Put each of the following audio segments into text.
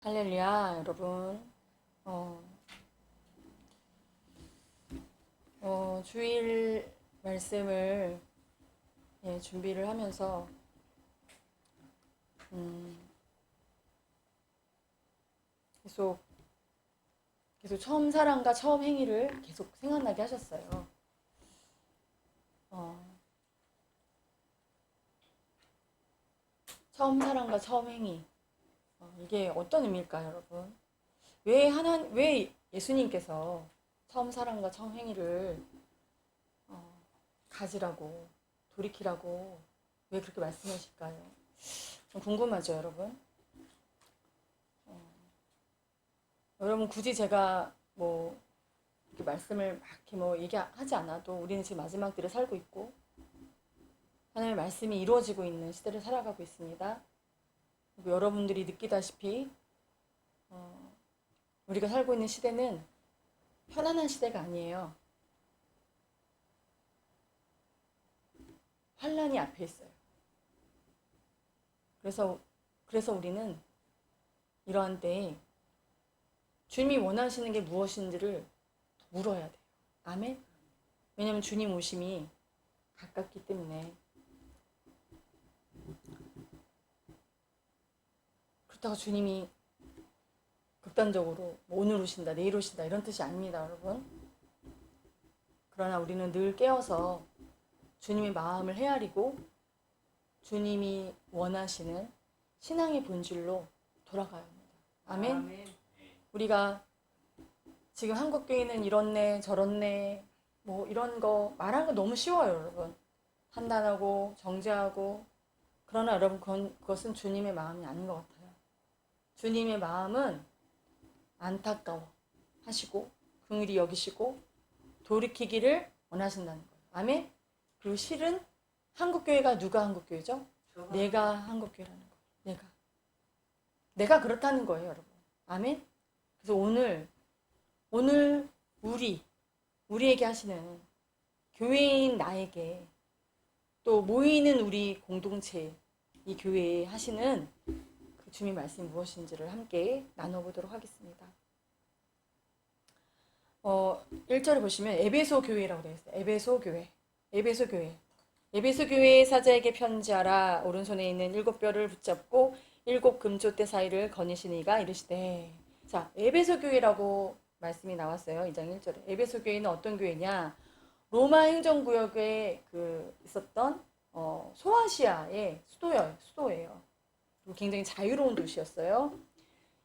할렐루야, 여러분. 어, 주일 말씀을 준비를 하면서 음, 계속 처음 사랑과 처음 행위를 계속 생각나게 하셨어요. 어, 처음 사랑과 처음 행위. 이게 어떤 의미일까요, 여러분? 왜 예수님께서 처음 사랑과 처음 행위를 가지라고, 돌이키라고 왜 그렇게 말씀하실까요? 좀 궁금하죠, 여러분? 여러분 굳이 제가 뭐 이렇게 말씀을 막 이렇게 뭐 얘기하지 않아도 우리는 지금 마지막 때를 살고 있고 하나님의 말씀이 이루어지고 있는 시대를 살아가고 있습니다. 그리고 여러분들이 느끼다시피 우리가 살고 있는 시대는 편안한 시대가 아니에요. 환란이 앞에 있어요. 그래서 우리는 이러한 때에 주님이 원하시는 게 무엇인지를 물어야 돼요. 아멘? 왜냐하면 주님 오심이 가깝기 때문에. 그렇다고 주님이 극단적으로 뭐 오늘 오신다, 내일 오신다 이런 뜻이 아닙니다, 여러분. 그러나 우리는 늘 깨어서 주님의 마음을 헤아리고 주님이 원하시는 신앙의 본질로 돌아가야 합니다. 아멘? 아멘. 우리가 지금 한국교회는 이렇네 저렇네 뭐 이런 거 말하는 거 너무 쉬워요, 여러분. 판단하고 정죄하고. 그러나 여러분 그것은 주님의 마음이 아닌 것 같아요. 주님의 마음은 안타까워 하시고 긍휼히 여기시고 돌이키기를 원하신다는 거예요. 아멘? 그리고 실은 한국교회가 누가 한국교회죠? 내가 한국교회라는 거예요. 내가 그렇다는 거예요, 여러분. 아멘? 그래서 오늘 우리에게 하시는 교회인 나에게 또 모이는 우리 공동체 이 교회에 하시는 그 주님 말씀이 무엇인지를 함께 나눠보도록 하겠습니다. 1절에 보시면 에베소 교회라고 되어 있어요. 에베소 교회의 사자에게 편지하라. 오른손에 있는 7뼈를 붙잡고 7 금조대 사이를 거니시니가 이르시되. 자, 에베소 교회라고 말씀이 나왔어요. 2장 1절에. 에베소 교회는 어떤 교회냐? 로마 행정구역에 있었던 소아시아의 수도예요. 그리고 굉장히 자유로운 도시였어요.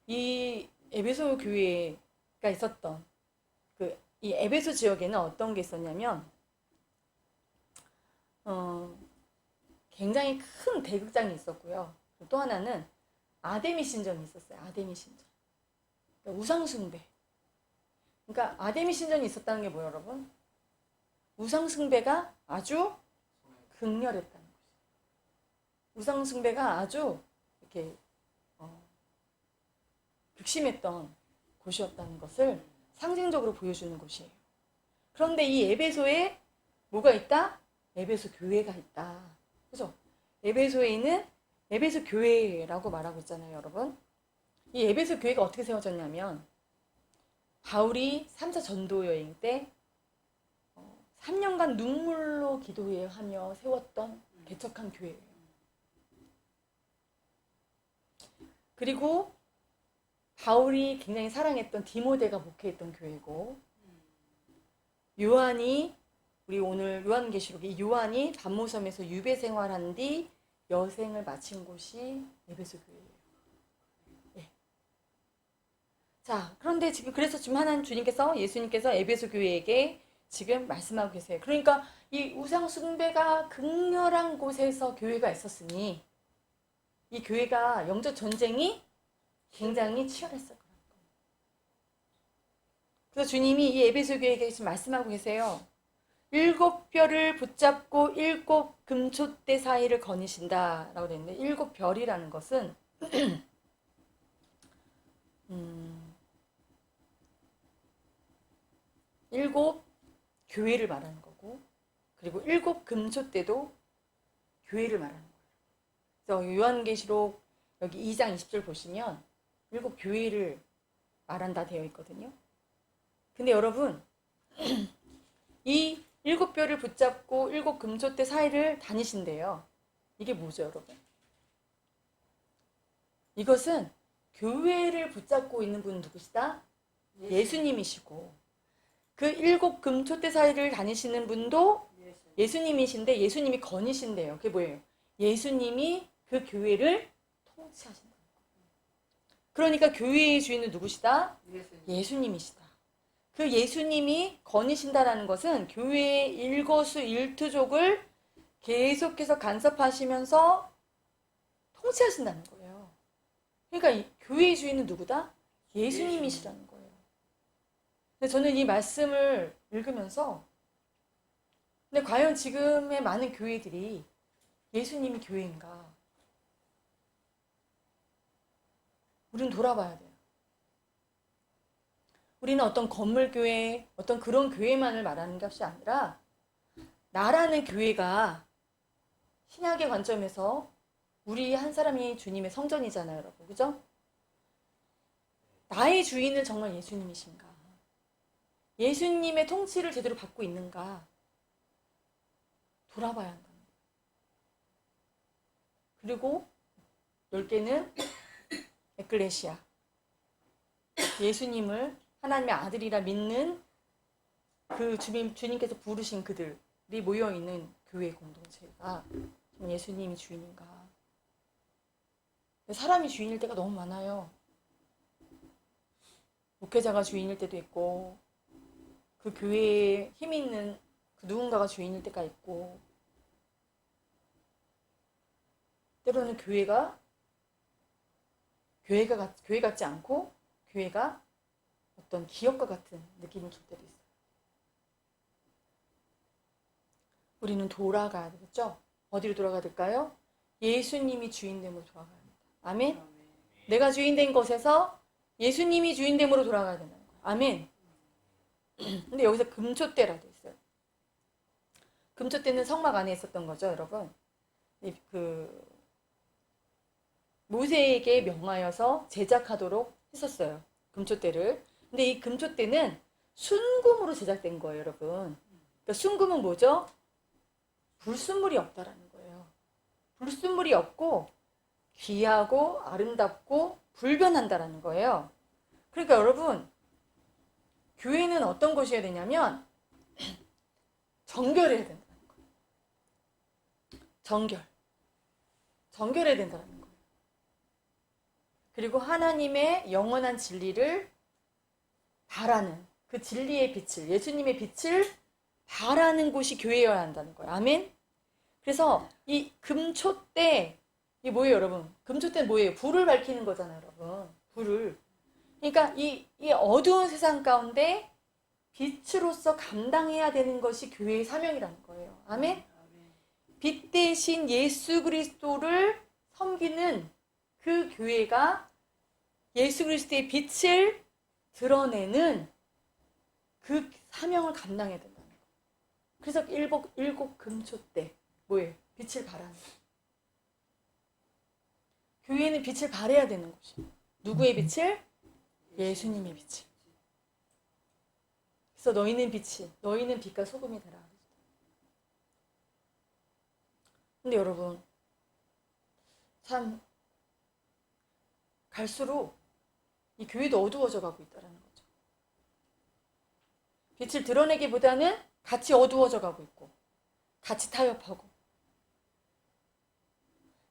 이 에베소 교회가 있었던 이 에베소 지역에는 어떤 게 있었냐면 굉장히 큰 대극장이 있었고요. 또 하나는 아데미 신전이 있었어요. 아데미 신전. 그러니까 우상숭배. 그러니까 아데미 신전이 있었다는 게 뭐예요, 여러분? 우상숭배가 아주 극렬했다는 거죠. 우상숭배가 아주 이렇게 극심했던 곳이었다는 것을 상징적으로 보여주는 곳이에요. 그런데 이 에베소에 뭐가 있다? 에베소 교회가 있다. 그죠? 에베소에 있는 에베소 교회라고 말하고 있잖아요, 여러분. 이 에베소 교회가 어떻게 세워졌냐면 바울이 3차 전도 여행 때 3년간 눈물로 기도하며 세웠던 개척한 교회예요. 그리고 바울이 굉장히 사랑했던 디모데가 목회했던 교회고, 우리 오늘 요한계시록이 요한이 반모섬에서 유배 생활한 뒤 여생을 마친 곳이 에베소 교회예요. 네. 자, 그런데 그래서 지금 예수님께서 에베소 교회에게 지금 말씀하고 계세요. 그러니까 이 우상 숭배가 극렬한 곳에서 교회가 있었으니 이 교회가 영적 전쟁이 굉장히 치열했을 거라고. 그래서 주님이 이 에베소 교회에게 지금 말씀하고 계세요. 7뼈를 붙잡고 7 금촛대 사이를 거니신다 라고 되어 있는데 7별이라는 것은 7 교회를 말하는 거고, 그리고 7 금촛대도 교회를 말하는 거예요. 그래서 요한계시록 여기 2장 20절 보시면 일곱 교회를 말한다 되어 있거든요. 근데 여러분, 이 일곱 뼈를 붙잡고 일곱 금초대 사이를 다니신대요. 이게 뭐죠, 여러분? 이것은 교회를 붙잡고 있는 분은 누구시다? 예수님이시고, 그 일곱 금초대 사이를 다니시는 분도 예수님이신데 예수님이 건이신대요. 그게 뭐예요? 예수님이 그 교회를 통치하신다. 그러니까 교회의 주인은 누구시다? 예수님이시다. 그 예수님이 건이신다라는 것은 교회의 일거수일투족을 계속해서 간섭하시면서 통치하신다는 거예요. 그러니까 이 교회의 주인은 누구다? 예수님이시라는 거예요. 근데 저는 이 말씀을 읽으면서 근데 과연 지금의 많은 교회들이 예수님이 교회인가? 우리는 돌아봐야 돼요. 우리는 어떤 건물교회, 어떤 그런 교회만을 말하는 것이 아니라 나라는 교회가 신약의 관점에서 우리 한 사람이 주님의 성전이잖아요, 여러분. 그죠? 나의 주인은 정말 예수님이신가? 예수님의 통치를 제대로 받고 있는가? 돌아봐야 한다. 그리고 10개는 에클레시아. 예수님을 하나님의 아들이라 믿는 그 주님께서 부르신 그들이 모여있는 교회 공동체가 예수님이 주인인가? 사람이 주인일 때가 너무 많아요. 목회자가 주인일 때도 있고 그 교회에 힘이 있는 그 누군가가 주인일 때가 있고 때로는 교회 같지 않고 교회가 어떤 기업과 같은 느낌을 줄 때도 있어요. 우리는 돌아가야 되겠죠? 어디로 돌아가야 될까요? 예수님이 주인됨으로 돌아가야 합니다. 아멘? 내가 주인된 것에서 예수님이 주인됨으로 돌아가야 된다는 거예요. 아멘? 근데 여기서 금초대라도 있어요. 금초대는 성막 안에 있었던 거죠, 여러분. 모세에게 명하여서 제작하도록 했었어요. 금초대를. 근데 이 금초대는 순금으로 제작된 거예요, 여러분. 그러니까 순금은 뭐죠? 불순물이 없다라는 거예요. 불순물이 없고 귀하고 아름답고 불변한다라는 거예요. 그러니까 여러분, 교회는 어떤 곳이어야 되냐면 정결해야 된다는 거예요. 정결해야 된다는 거예요. 그리고 하나님의 영원한 진리를 바라는 그 진리의 빛을, 예수님의 빛을 바라는 곳이 교회여야 한다는 거예요. 아멘? 그래서 이 금초대, 이게 뭐예요, 여러분? 금초대는 뭐예요? 불을 밝히는 거잖아요, 여러분. 불을. 그러니까 이 어두운 세상 가운데 빛으로서 감당해야 되는 것이 교회의 사명이라는 거예요. 아멘? 빛 대신 예수 그리스도를 섬기는 그 교회가 예수 그리스도의 빛을 드러내는 그 사명을 감당해야 된다는 거예요. 그래서 일곱 금초대 뭐예요? 빛을 발하는 거예요. 교회는 빛을 발해야 되는 곳이에요. 누구의 빛을? 예수님의 빛을. 그래서 너희는 빛과 소금이 되라. 근데 여러분, 참 갈수록 이 교회도 어두워져 가고 있다는 거죠. 빛을 드러내기보다는 같이 어두워져 가고 있고 같이 타협하고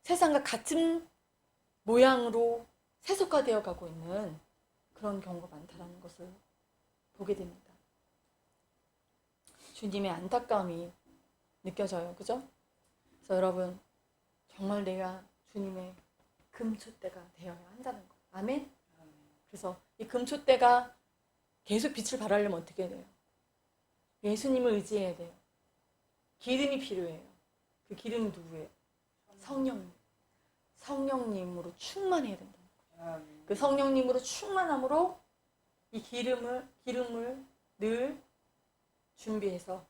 세상과 같은 모양으로 세속화되어 가고 있는 그런 경우가 많다는 것을 보게 됩니다. 주님의 안타까움이 느껴져요. 그죠? 그래서 여러분, 정말 내가 주님의 금초대가 되어야 한다는 거예요. 아멘? 그래서 이 금초대가 계속 빛을 발하려면 어떻게 돼요? 예수님을 의지해야 돼요. 기름이 필요해요. 그 기름이 누구예요? 성령님. 성령님으로 충만해야 된다는 거예요. 그 성령님으로 충만함으로 이 기름을 늘 준비해서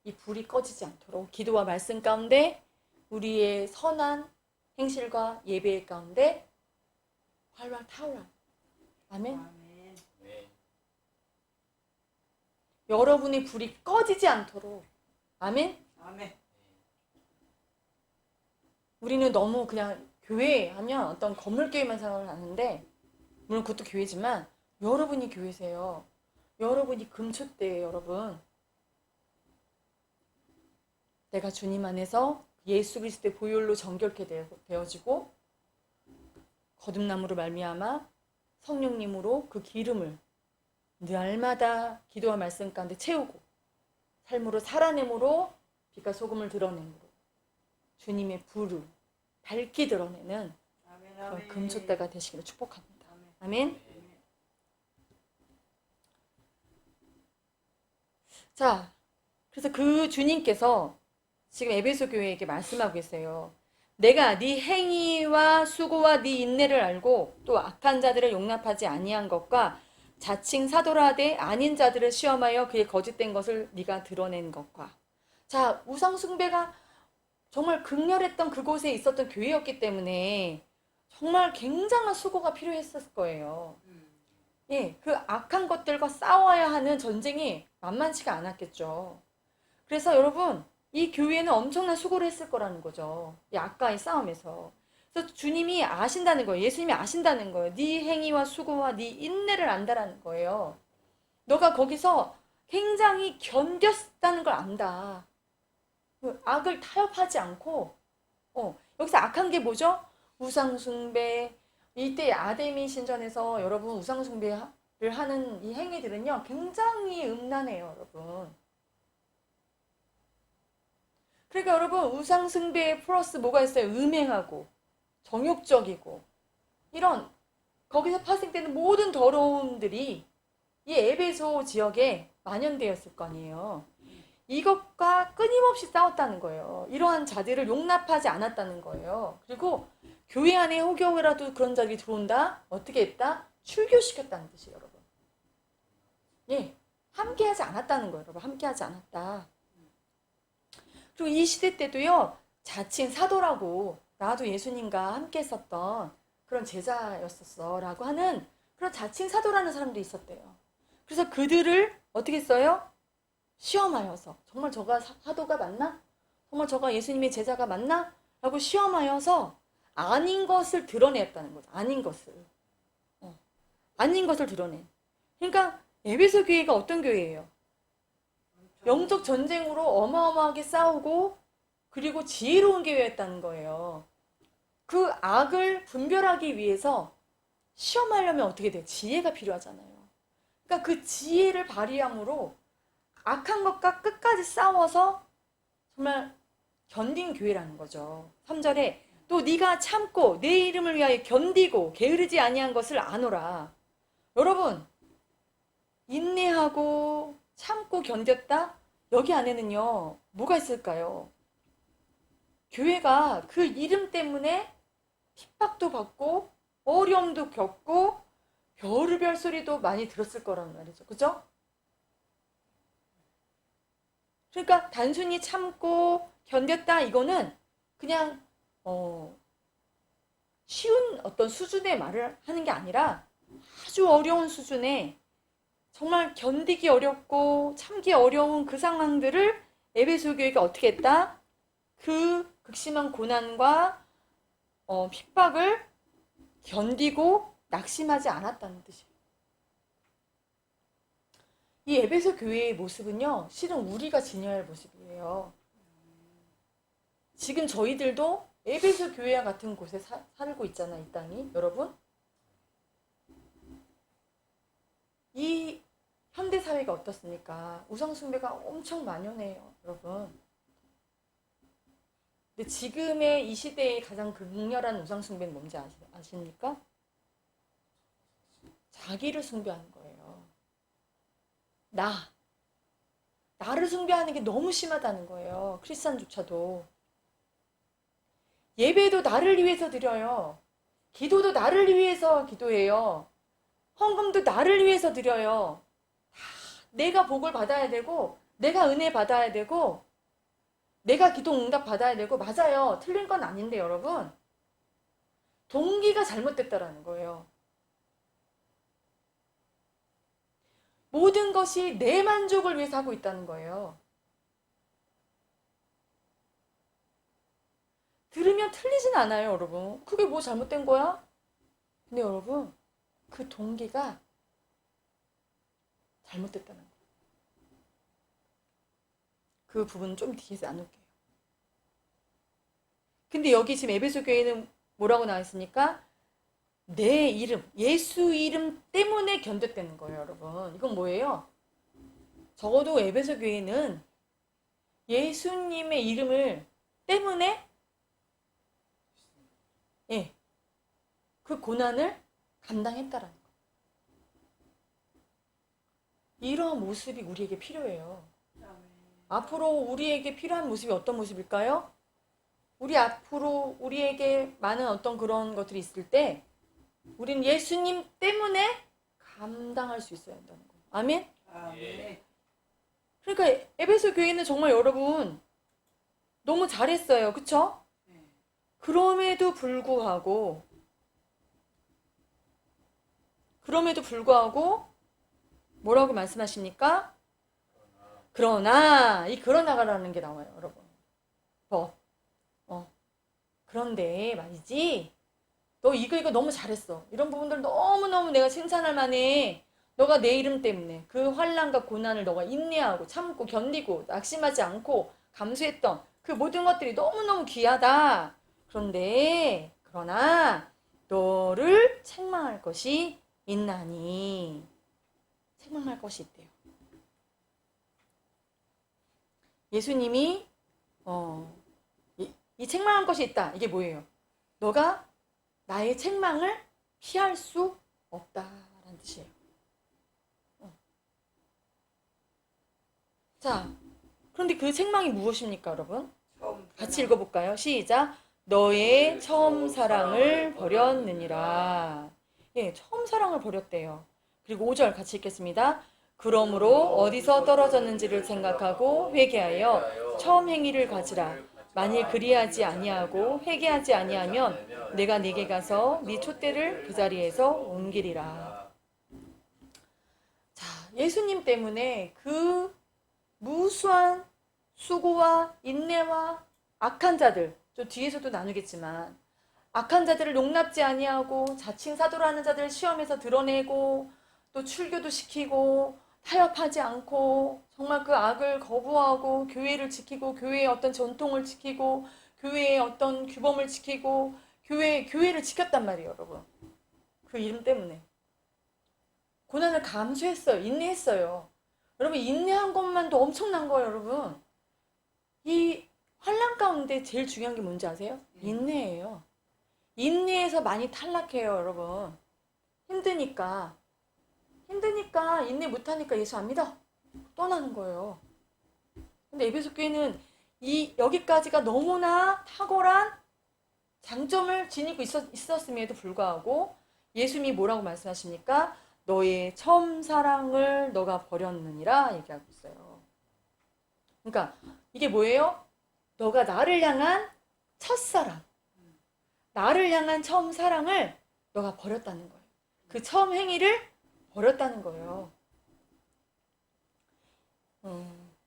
이 불이 꺼지지 않도록 기도와 말씀 가운데 우리의 선한 행실과 예배 가운데 활활 타오라 아멘. 아멘. 네. 여러분의 불이 꺼지지 않도록. 아멘. 아멘. 우리는 너무 그냥 교회 하면 어떤 건물교회만 생각을 하는데, 물론 그것도 교회지만 여러분이 교회세요. 여러분이 금축대예요, 여러분. 내가 주님 안에서 예수 그리스도의 보혈로 정결케 되어지고 거듭남으로 말미암아 성령님으로 그 기름을 날마다 기도와 말씀 가운데 채우고 삶으로 살아냄으로 빛과 소금을 드러내므로 주님의 불을 밝게 드러내는 아멘. 그런 아멘. 금축대가 되시기를 축복합니다. 아멘. 아멘. 자, 그래서 그 주님께서 지금 에베소 교회에게 말씀하고 계세요. 내가 네 행위와 수고와 네 인내를 알고 또 악한 자들을 용납하지 아니한 것과 자칭 사도라 하되 아닌 자들을 시험하여 그의 거짓된 것을 네가 드러낸 것과. 자, 우상 숭배가 정말 극렬했던 그곳에 있었던 교회였기 때문에 정말 굉장한 수고가 필요했을 거예요. 예, 그 악한 것들과 싸워야 하는 전쟁이 만만치가 않았겠죠. 그래서 여러분, 이 교회는 엄청난 수고를 했을 거라는 거죠. 이 악과의 싸움에서. 그래서 주님이 아신다는 거예요. 예수님이 아신다는 거예요. 네 행위와 수고와 네 인내를 안다라는 거예요. 너가 거기서 굉장히 견뎠다는 걸 안다. 그 악을 타협하지 않고, 여기서 악한 게 뭐죠? 우상숭배. 이때 아데미 신전에서 여러분 우상숭배를 하는 이 행위들은요, 굉장히 음란해요, 여러분. 그러니까 여러분 우상숭배 플러스 뭐가 있어요? 음행하고 정욕적이고 이런 거기서 파생되는 모든 더러움들이 이 에베소 지역에 만연되었을 거 아니에요. 이것과 끊임없이 싸웠다는 거예요. 이러한 자들을 용납하지 않았다는 거예요. 그리고 교회 안에 혹여라도 그런 자들이 들어온다? 어떻게 했다? 출교시켰다는 뜻이에요, 여러분. 예, 함께하지 않았다는 거예요, 여러분. 함께하지 않았다. 그리고 이 시대 때도요, 자칭 사도라고 나도 예수님과 함께 했었던 그런 제자였었어 라고 하는 그런 자칭 사도라는 사람들이 있었대요. 그래서 그들을 어떻게 했어요? 시험하여서 정말 저가 사도가 맞나? 정말 저가 예수님의 제자가 맞나? 라고 시험하여서 아닌 것을 드러냈다는 거죠. 아닌 것을. 아닌 것을 드러낸. 그러니까 에베소 교회가 어떤 교회예요? 영적 전쟁으로 어마어마하게 싸우고 그리고 지혜로운 교회였다는 거예요. 그 악을 분별하기 위해서 시험하려면 어떻게 돼요? 지혜가 필요하잖아요. 그러니까 그 지혜를 발휘함으로 악한 것과 끝까지 싸워서 정말 견딘 교회라는 거죠. 3절에 또 네가 참고 내 이름을 위하여 견디고 게으르지 아니한 것을 아노라. 여러분, 인내하고 참고 견뎠다? 여기 안에는요, 뭐가 있을까요? 교회가 그 이름 때문에 핍박도 받고 어려움도 겪고 별의별 소리도 많이 들었을 거란 말이죠. 그죠? 그러니까 단순히 참고 견뎠다 이거는 그냥 쉬운 어떤 수준의 말을 하는 게 아니라 아주 어려운 수준의 정말 견디기 어렵고 참기 어려운 그 상황들을 에베소 교회가 어떻게 했다? 그 극심한 고난과 핍박을 견디고 낙심하지 않았다는 뜻이에요. 이 에베소 교회의 모습은요, 실은 우리가 지녀야 할 모습이에요. 지금 저희들도 에베소 교회와 같은 곳에 살고 있잖아, 이 땅이. 여러분, 이 현대 사회가 어떻습니까? 우상숭배가 엄청 만연해요, 여러분. 근데 지금의 이 시대의 가장 극렬한 우상숭배는 뭔지 아십니까? 자기를 숭배하는 거예요. 나를 숭배하는 게 너무 심하다는 거예요. 크리스찬조차도. 예배도 나를 위해서 드려요. 기도도 나를 위해서 기도해요. 헌금도 나를 위해서 드려요. 내가 복을 받아야 되고, 내가 은혜 받아야 되고, 내가 기도 응답 받아야 되고, 맞아요. 틀린 건 아닌데, 여러분. 동기가 잘못됐다라는 거예요. 모든 것이 내 만족을 위해서 하고 있다는 거예요. 들으면 틀리진 않아요, 여러분. 그게 뭐 잘못된 거야? 근데 여러분, 그 동기가 잘못됐다는 거예요. 그 부분은 좀 뒤에서 나눌게요. 근데 여기 지금 에베소 교회는 뭐라고 나와 있습니까? 내 이름, 예수 이름 때문에 견뎠다는 거예요, 여러분. 이건 뭐예요? 적어도 에베소 교회는 예수님의 이름을 때문에 예, 그 고난을 감당했다라는 거예요. 이러한 모습이 우리에게 필요해요. 앞으로 우리에게 필요한 모습이 어떤 모습일까요? 우리 앞으로 우리에게 많은 어떤 그런 것들이 있을 때 우리는 예수님 때문에 감당할 수 있어야 한다는 거예요. 아멘? 아멘. 그러니까 에베소 교회는 정말 여러분 너무 잘했어요. 그쵸? 그럼에도 불구하고 뭐라고 말씀하십니까? 그러나 이 그러나가라는 게 나와요, 여러분. 그런데 말이지. 너 이거 너무 잘했어. 이런 부분들 너무너무 내가 칭찬할 만해. 너가 내 이름 때문에 그 환난과 고난을 너가 인내하고 참고 견디고 낙심하지 않고 감수했던 그 모든 것들이 너무너무 귀하다. 그러나 너를 책망할 것이 있나니. 책망할 것이 있대요. 예수님이 이 책망할 것이 있다. 이게 뭐예요? 너가 나의 책망을 피할 수 없다라는 뜻이에요. 자, 그런데 그 책망이 무엇입니까, 여러분? 같이 읽어볼까요? 시작. 너의 처음 사랑을 버렸느니라. 예, 처음 사랑을 버렸대요. 그리고 5절 같이 읽겠습니다. 그러므로 어디서 떨어졌는지를 생각하고 회개하여 처음 행위를 가지라. 만일 그리하지 아니하고 회개하지 아니하면 내가 네게 가서 네 촛대를 그 자리에서 옮기리라. 자, 예수님 때문에 그 무수한 수고와 인내와 악한 자들, 저 뒤에서도 나누겠지만 악한 자들을 용납지 아니하고 자칭 사도라는 자들을 시험에서 드러내고 또 출교도 시키고 타협하지 않고 정말 그 악을 거부하고 교회를 지키고 교회의 어떤 전통을 지키고 교회의 어떤 규범을 지키고 교회를 지켰단 말이에요, 여러분. 그 이름 때문에 고난을 감수했어요. 인내했어요. 여러분, 인내한 것만도 엄청난 거예요, 여러분. 이 환난 가운데 제일 중요한 게 뭔지 아세요? 인내예요. 인내에서 많이 탈락해요, 여러분. 힘드니까 인내 못하니까 예수 안 믿어 떠나는 거예요. 근데 에베소 교회는 여기까지가 너무나 탁월한 장점을 지니고 있었음에도 불구하고 예수님이 뭐라고 말씀하십니까? 너의 처음 사랑을 너가 버렸느니라 얘기하고 있어요. 그러니까 이게 뭐예요? 너가 나를 향한 첫사랑, 나를 향한 처음 사랑을 너가 버렸다는 거예요. 그 처음 행위를 버렸다는 거예요.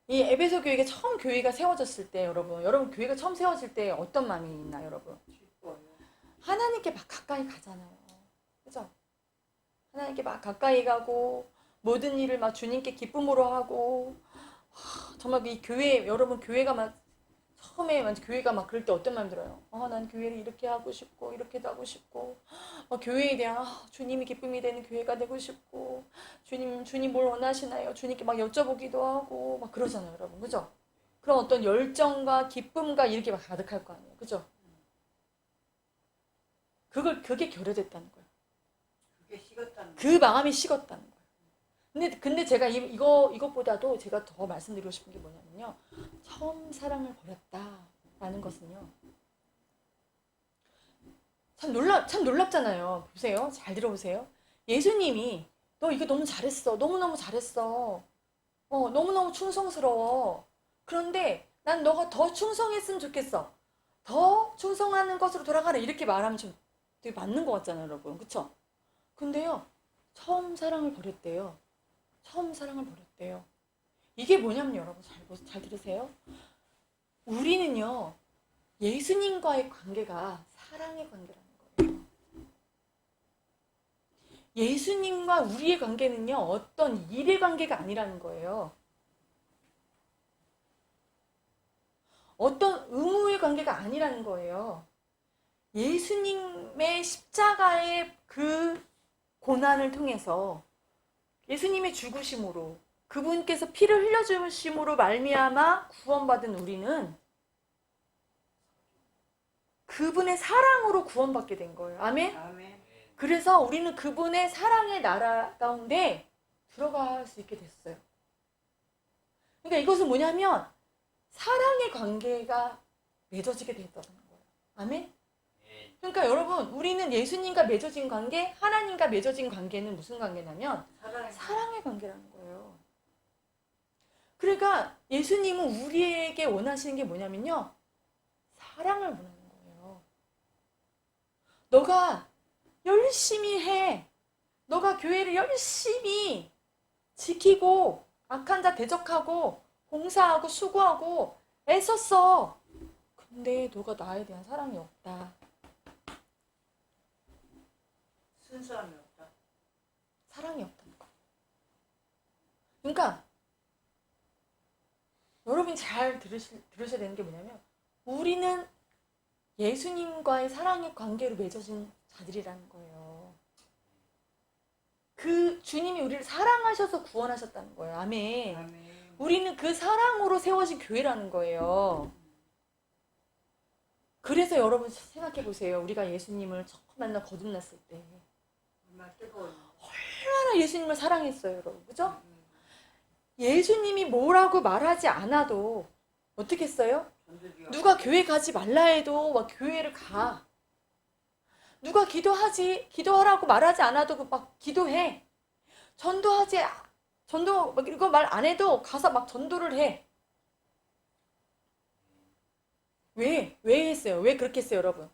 이 에베소 교회가 처음 교회가 세워졌을 때 여러분 교회가 처음 세워질 때 어떤 마음이 있나요, 여러분? 하나님께 막 가까이 가잖아요. 그죠? 하나님께 막 가까이 가고 모든 일을 막 주님께 기쁨으로 하고 정말 이 교회 여러분 교회가 막 처음에 교회가 막 그럴 때 어떤 마음 들어요? 난 교회를 이렇게 하고 싶고 이렇게도 하고 싶고 교회에 대한 주님이 기쁨이 되는 교회가 되고 싶고 주님 뭘 원하시나요? 주님께 막 여쭤보기도 하고 막 그러잖아요, 여러분. 그죠? 그런 어떤 열정과 기쁨과 이렇게 막 가득할 거 아니에요. 그죠? 그게 결여됐다는 거예요. 그게 식었다는 그 마음이 식었다는 거예요. 근데 제가 이것보다도 제가 더 말씀드리고 싶은 게 뭐냐면요. 처음 사랑을 버렸다라는 것은요. 참 놀랍잖아요. 보세요. 잘 들어보세요. 예수님이 너 이거 너무 잘했어. 너무너무 잘했어. 너무너무 충성스러워. 그런데 난 너가 더 충성했으면 좋겠어. 더 충성하는 것으로 돌아가라. 이렇게 말하면 좀 되게 맞는 것 같잖아요, 여러분. 그쵸? 근데요. 처음 사랑을 버렸대요. 처음 사랑을 버렸대요. 이게 뭐냐면 여러분 잘 들으세요. 우리는요 예수님과의 관계가 사랑의 관계라는 거예요. 예수님과 우리의 관계는요 어떤 일의 관계가 아니라는 거예요. 어떤 의무의 관계가 아니라는 거예요. 예수님의 십자가의 그 고난을 통해서 예수님의 죽으심으로 그분께서 피를 흘려주심으로 말미암아 구원받은 우리는 그분의 사랑으로 구원받게 된 거예요. 아멘? 아멘. 그래서 우리는 그분의 사랑의 나라 가운데 들어갈 수 있게 됐어요. 그러니까 이것은 뭐냐면 사랑의 관계가 맺어지게 됐다는 거예요. 아멘? 그러니까 여러분 우리는 예수님과 맺어진 관계, 하나님과 맺어진 관계는 무슨 관계냐면 사랑의 관계라는 거예요. 그러니까 예수님은 우리에게 원하시는 게 뭐냐면요. 사랑을 원하는 거예요. 너가 열심히 해. 너가 교회를 열심히 지키고 악한 자 대적하고 봉사하고 수고하고 애썼어. 근데 너가 나에 대한 사랑이 없다. 순수함이 없다. 사랑이 없다는 거. 그러니까 여러분이 잘 들으셔야 되는 게 뭐냐면 우리는 예수님과의 사랑의 관계로 맺어진 자들이라는 거예요. 그 주님이 우리를 사랑하셔서 구원하셨다는 거예요. 아멘. 아멘. 우리는 그 사랑으로 세워진 교회라는 거예요. 그래서 여러분 생각해 보세요. 우리가 예수님을 처음 만나 거듭났을 때 얼마나 뜨거운. 얼마나 예수님을 사랑했어요, 여러분. 그죠? 예수님이 뭐라고 말하지 않아도 어떻게 했어요? 누가 교회 가지 말라 해도 막 교회를 가. 누가 기도하라고 말하지 않아도 막 기도해. 전도 막 이거 말 안 해도 가서 막 전도를 해. 왜 했어요? 왜 그렇게 했어요, 여러분?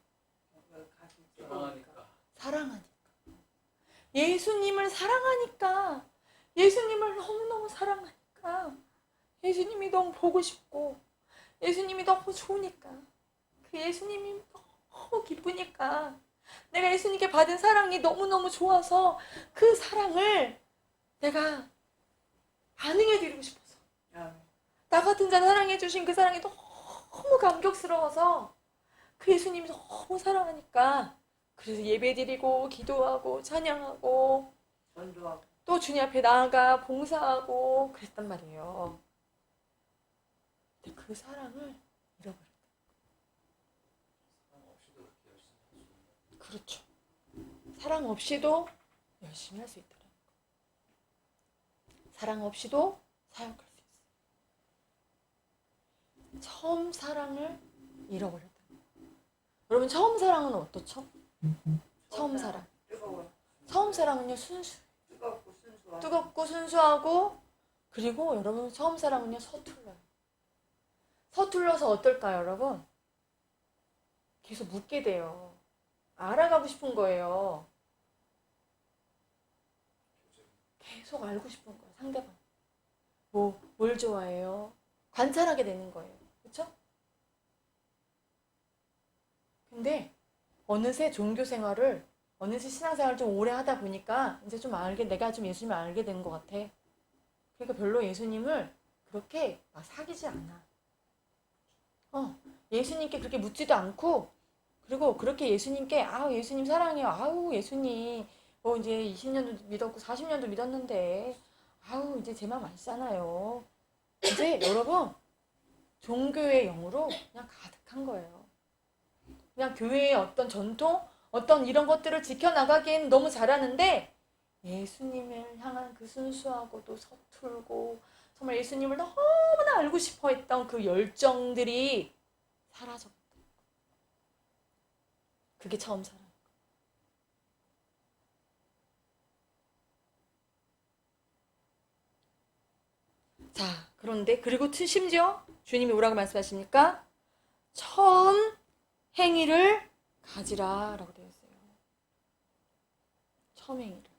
사랑하니까. 예수님을 사랑하니까. 예수님을 너무너무 사랑하니까. 예수님이 너무 보고 싶고 예수님이 너무 좋으니까. 그 예수님이 너무 기쁘니까. 내가 예수님께 받은 사랑이 너무너무 좋아서 그 사랑을 내가 반응해드리고 싶어서. 나 같은 자 사랑해 주신 그 사랑이 너무 감격스러워서 그 예수님이 너무 사랑하니까 그래서 예배드리고 기도하고 찬양하고 전도하고 또 주님 앞에 나아가 봉사하고 그랬단 말이에요. 근데 그 사랑을 잃어버렸다. 그렇죠. 사랑 없이도 열심히 할 수 있더라고요. 사랑 없이도 사역할 수 있어요. 처음 사랑을 잃어버렸다. 여러분 처음 사랑은 어떻죠? 처음 사랑. 뜨거워. 처음 사랑은요 뜨겁고 순수하고 그리고 여러분 처음 사랑은요 서툴러요. 서툴러서 어떨까요, 여러분? 계속 묻게 돼요. 알아가고 싶은 거예요. 계속 알고 싶은 거예요, 상대방. 뭘 좋아해요? 관찰하게 되는 거예요. 그렇죠? 근데 어느새 신앙생활을 좀 오래 하다 보니까 이제 내가 좀 예수님을 알게 된 것 같아. 그러니까 별로 예수님을 그렇게 막 사귀지 않아. 예수님께 그렇게 묻지도 않고, 그리고 그렇게 예수님께, 예수님 사랑해요. 예수님, 이제 20년도 믿었고, 40년도 믿었는데, 이제 제 마음 아시잖아요. 이제 여러분, 종교의 영으로 그냥 가득한 거예요. 그냥 교회의 어떤 전통, 어떤 이런 것들을 지켜나가기엔 너무 잘하는데, 예수님을 향한 그 순수하고도 서툴고, 정말 예수님을 너무나 알고 싶어 했던 그 열정들이 사라졌다. 그게 처음 사랑. 자, 그런데 그리고 심지어 주님이 뭐라고 말씀하십니까? 처음 행위를 가지라 라고 되어 있어요. 처음 행위를.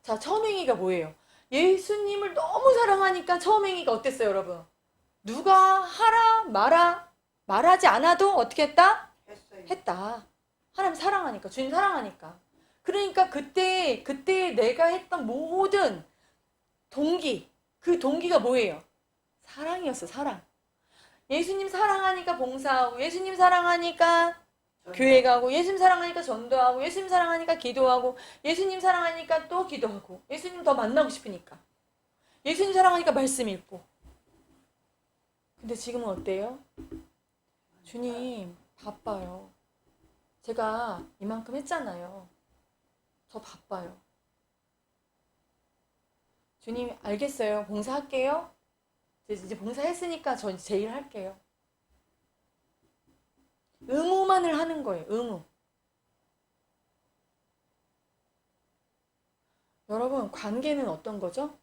자, 처음 행위가 뭐예요? 예수님을 너무 사랑하니까 처음 행위가 어땠어요, 여러분? 누가 하라 말하지 않아도 어떻게 했다? 했어요. 했다. 하나님 사랑하니까, 주님 사랑하니까. 그러니까 그때 내가 했던 모든 동기, 그 동기가 뭐예요? 사랑이었어, 사랑. 예수님 사랑하니까 봉사하고, 예수님 사랑하니까 교회 가고, 예수님 사랑하니까 전도하고, 예수님 사랑하니까 기도하고, 예수님 사랑하니까 또 기도하고, 예수님 더 만나고 싶으니까, 예수님 사랑하니까 말씀 읽고. 근데 지금은 어때요? 주님 바빠요. 제가 이만큼 했잖아요. 저 바빠요. 주님 알겠어요. 봉사할게요. 이제 봉사했으니까 저 제 일 할게요. 의무만을 하는 거예요. 의무. 여러분 관계는 어떤 거죠?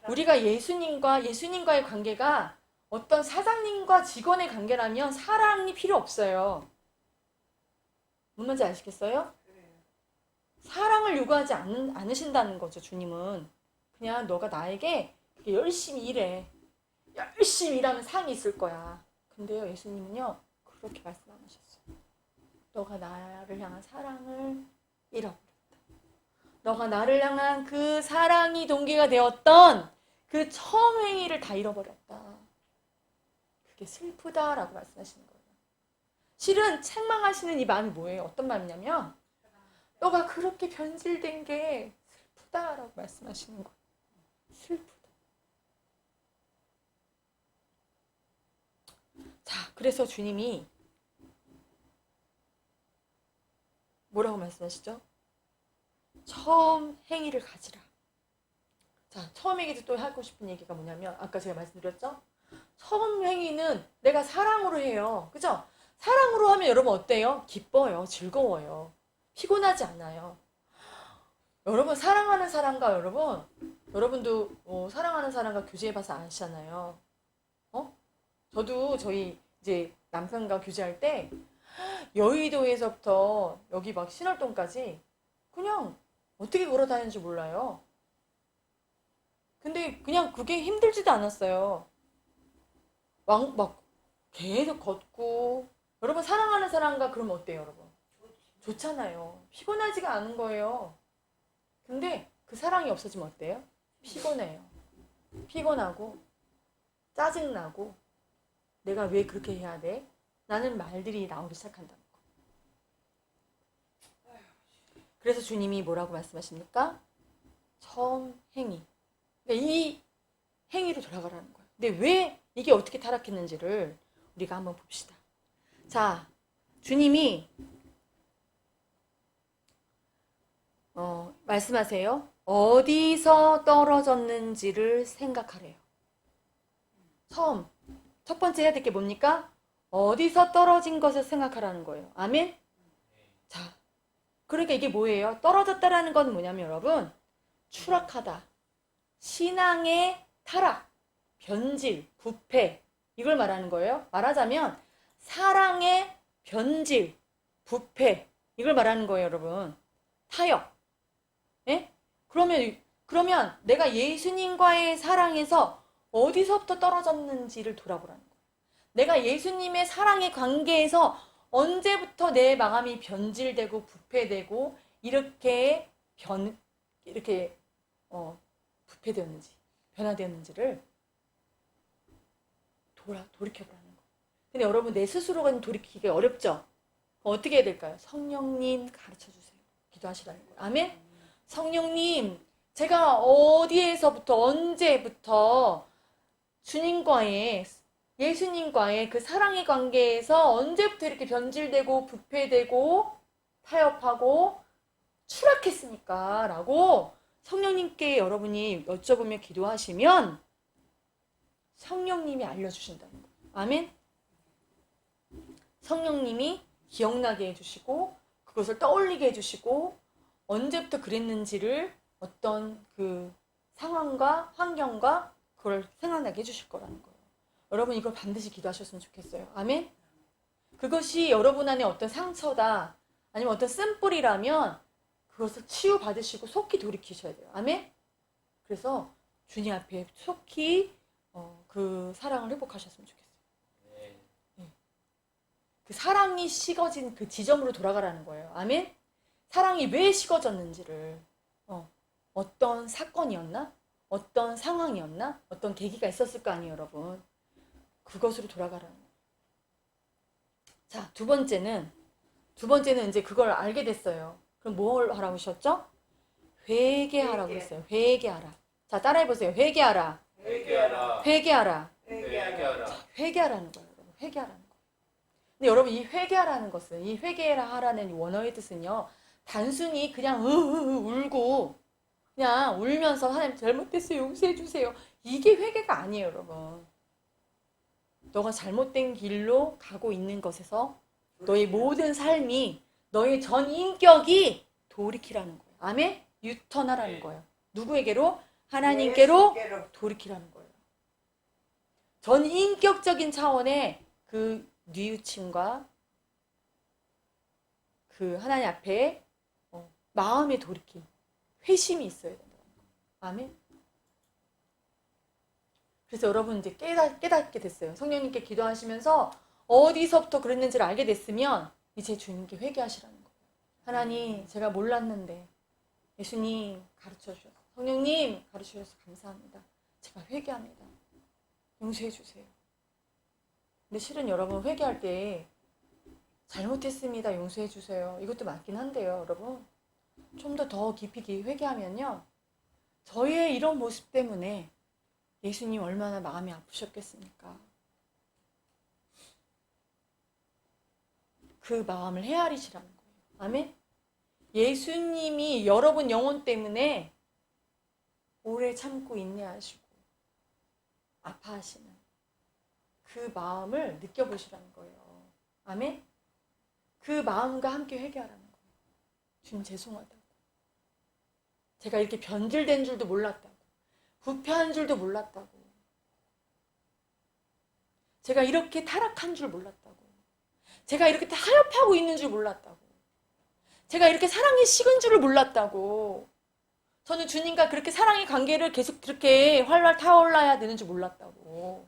우리가 예수님과의 관계가 어떤 사장님과 직원의 관계라면 사랑이 필요 없어요. 뭔 말인지 아시겠어요? 그래요. 사랑을 요구하지 않으신다는 거죠, 주님은. 그냥 너가 나에게 열심히 일해. 열심히 일하면 상이 있을 거야. 근데요, 예수님은요, 그렇게 말씀 안 하셨어요. 너가 나를 향한 사랑을 잃어버렸다. 너가 나를 향한 그 사랑이 동기가 되었던 그 처음 행위를 다 잃어버렸다. 그게 슬프다라고 말씀하시는 거예요. 실은 책망하시는 이 마음이 뭐예요? 어떤 마음이냐면 너가 그렇게 변질된 게 슬프다라고 말씀하시는 거예요. 슬프다. 자, 그래서 주님이 뭐라고 말씀하시죠? 처음 행위를 가지라. 자, 처음 행위도 또 하고 싶은 얘기가 뭐냐면 아까 제가 말씀드렸죠? 처음 행위는 내가 사랑으로 해요. 그죠? 사랑으로 하면 여러분 어때요? 기뻐요. 즐거워요. 피곤하지 않아요. 여러분 사랑하는 사람과 여러분도 사랑하는 사람과 교제해봐서 아시잖아요. 저도 저희 이제 남편과 교제할 때 여의도에서부터 여기 막 신월동까지 그냥 어떻게 걸어 다니는지 몰라요. 근데 그냥 그게 힘들지도 않았어요. 막 계속 걷고 여러분 사랑하는 사람과 그러면 어때요, 여러분? 좋잖아요. 피곤하지가 않은 거예요. 근데 그 사랑이 없어지면 어때요? 피곤해요. 피곤하고 짜증나고 내가 왜 그렇게 해야 돼? 라는 말들이 나오기 시작한다는 거. 그래서 주님이 뭐라고 말씀하십니까? 처음 행위. 그러니까 이 행위로 돌아가라는 거예요. 근데 왜 이게 어떻게 타락했는지를 우리가 한번 봅시다. 자, 주님이 말씀하세요. 어디서 떨어졌는지를 생각하래요. 첫 번째 해야 될 게 뭡니까? 어디서 떨어진 것을 생각하라는 거예요. 아멘? 자, 그러니까 이게 뭐예요? 떨어졌다라는 건 뭐냐면 여러분, 추락하다. 신앙의 타락, 변질, 부패, 이걸 말하는 거예요. 말하자면 사랑의 변질, 부패, 이걸 말하는 거예요, 여러분. 타협. 예? 그러면 내가 예수님과의 사랑에서 어디서부터 떨어졌는지를 돌아보라는 거예요. 내가 예수님의 사랑의 관계에서 언제부터 내 마음이 변질되고 부패되고 이렇게 부패되었는지, 변화되었는지를 돌이켜보라는 거예요. 근데 여러분 내 스스로가 돌이키기 어렵죠? 어떻게 해야 될까요? 성령님 가르쳐주세요. 기도하시라는 거예요. 아멘? 성령님, 제가 어디에서부터 언제부터 예수님과의 그 사랑의 관계에서 언제부터 이렇게 변질되고 부패되고 타협하고 추락했습니까? 라고 성령님께 여러분이 여쭤보며 기도하시면 성령님이 알려주신다는 거예요. 아멘? 성령님이 기억나게 해주시고 그것을 떠올리게 해주시고 언제부터 그랬는지를 어떤 그 상황과 환경과 그걸 생각나게 해주실 거라는 거예요. 여러분 이걸 반드시 기도하셨으면 좋겠어요. 아멘? 그것이 여러분 안에 어떤 상처다 아니면 어떤 쓴뿌리라면 그것을 치유받으시고 속히 돌이키셔야 돼요. 아멘? 그래서 주님 앞에 속히 그 사랑을 회복하셨으면 좋겠어요. 그 사랑이 식어진 그 지점으로 돌아가라는 거예요. 아멘? 사랑이 왜 식어졌는지를 어떤 사건이었나? 어떤 상황이었나? 어떤 계기가 있었을 거 아니에요, 여러분. 그것으로 돌아가라는 거예요. 자, 두 번째는 이제 그걸 알게 됐어요. 그럼 뭘 하라고 하셨죠? 회개하라고 했어요. 회개하라. 자, 따라해보세요. 회개하라. 회개하라. 회개하라. 회개하라. 회개하라는 거예요, 여러분. 회개하라는 거예요. 근데 여러분, 이 회개하라는 것은, 이 회개하라는 원어의 뜻은요, 단순히 그냥 울고 그냥 울면서 하나님 잘못됐어요, 용서해 주세요, 이게 회개가 아니에요, 여러분. 너가 잘못된 길로 가고 있는 것에서 너의 모든 삶이, 너의 전 인격이 돌이키라는 거예요. 아멘? 유턴하라는 거예요. 누구에게로? 하나님께로 돌이키라는 거예요. 전 인격적인 차원의 그 뉘우침과 그 하나님 앞에 마음의 돌이킴, 회심이 있어야 된다. 아멘. 그래서 여러분 이제 깨닫게 됐어요. 성령님께 기도하시면서 어디서부터 그랬는지를 알게 됐으면 이제 주님께 회개하시라는 거예요. 하나님, 제가 몰랐는데 예수님 가르쳐 주셔서, 성령님 가르쳐 주셔서 감사합니다. 제가 회개합니다. 용서해 주세요. 근데 실은 여러분, 회개할 때 잘못했습니다, 용서해 주세요, 이것도 맞긴 한데요, 여러분. 좀 더 깊이 회개하면요, 저희의 이런 모습 때문에 예수님 얼마나 마음이 아프셨겠습니까? 그 마음을 헤아리시라는 거예요. 아멘? 예수님이 여러분 영혼 때문에 오래 참고 인내하시고 아파하시는 그 마음을 느껴보시라는 거예요. 아멘? 그 마음과 함께 회개하라는 거예요. 주님, 죄송하다고. 제가 이렇게 변질된 줄도 몰랐다고. 부패한 줄도 몰랐다고. 제가 이렇게 타락한 줄 몰랐다고. 제가 이렇게 타협하고 있는 줄 몰랐다고. 제가 이렇게 사랑이 식은 줄을 몰랐다고. 저는 주님과 그렇게 사랑의 관계를 계속 그렇게 활활 타올라야 되는 줄 몰랐다고.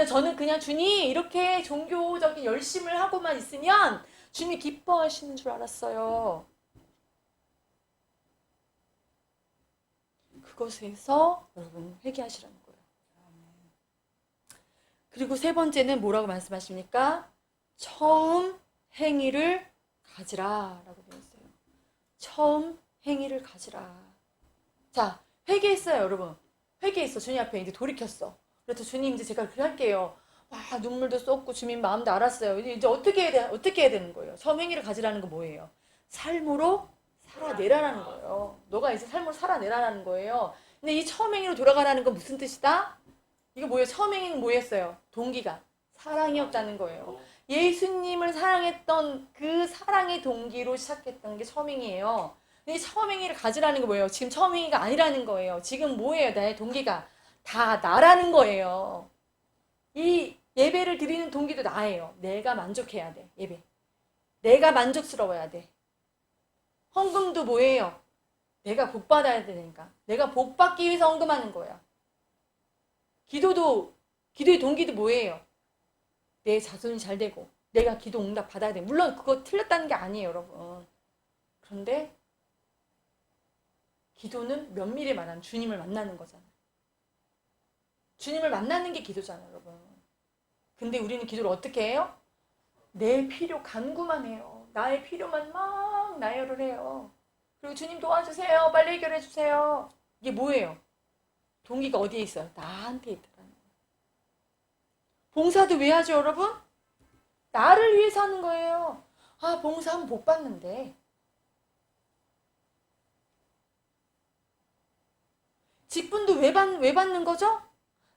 저는 그냥 주님 이렇게 종교적인 열심을 하고만 있으면 주님이 기뻐하시는 줄 알았어요. 그것에서 여러분 회개하시라는 거예요. 그리고 세 번째는 뭐라고 말씀하십니까? 처음 행위를 가지라 라고 되어 있어요. 처음 행위를 가지라. 자, 회개했어요, 여러분. 회개했어. 주님 앞에 이제 돌이켰어. 그래서 주님, 이제 제가 그렇게 할게요. 와, 눈물도 쏟고 주님 마음도 알았어요. 이제 어떻게 해야 되는 거예요? 처음 행위를 가지라는 거 뭐예요? 삶으로 살아내라라는 거예요. 너가 이제 삶으로 살아내라라는 거예요. 근데 이 처음 행위로 돌아가라는 건 무슨 뜻이다? 이거 뭐예요? 처음 행위는 뭐였어요? 동기가 사랑이었다는 거예요. 예수님을 사랑했던 그 사랑의 동기로 시작했던 게 처음 행위예요. 근데 처음 행위를 가지라는 게 뭐예요? 지금 처음 행위가 아니라는 거예요. 지금 뭐예요? 나의 동기가 다 나라는 거예요. 이 예배를 드리는 동기도 나예요. 내가 만족해야 돼. 예배. 내가 만족스러워야 돼. 헌금도 뭐예요? 내가 복 받아야 되니까. 내가 복 받기 위해서 헌금하는 거야. 기도의 동기도 뭐예요? 내 자손이 잘 되고 내가 기도 응답 받아야 돼. 물론 그거 틀렸다는 게 아니에요, 여러분. 그런데 기도는 면밀히 말하면 주님을 만나는 거잖아요. 주님을 만나는 게 기도잖아요, 여러분. 근데 우리는 기도를 어떻게 해요? 내 필요 간구만 해요. 나의 필요만 막 나열을 해요. 그리고 주님 도와주세요. 빨리 해결해 주세요. 이게 뭐예요? 동기가 어디에 있어요? 나한테 있다는 거예요. 봉사도 왜 하죠, 여러분? 나를 위해서 하는 거예요. 아, 봉사하면 복 받는데. 직분도 왜 받는 거죠?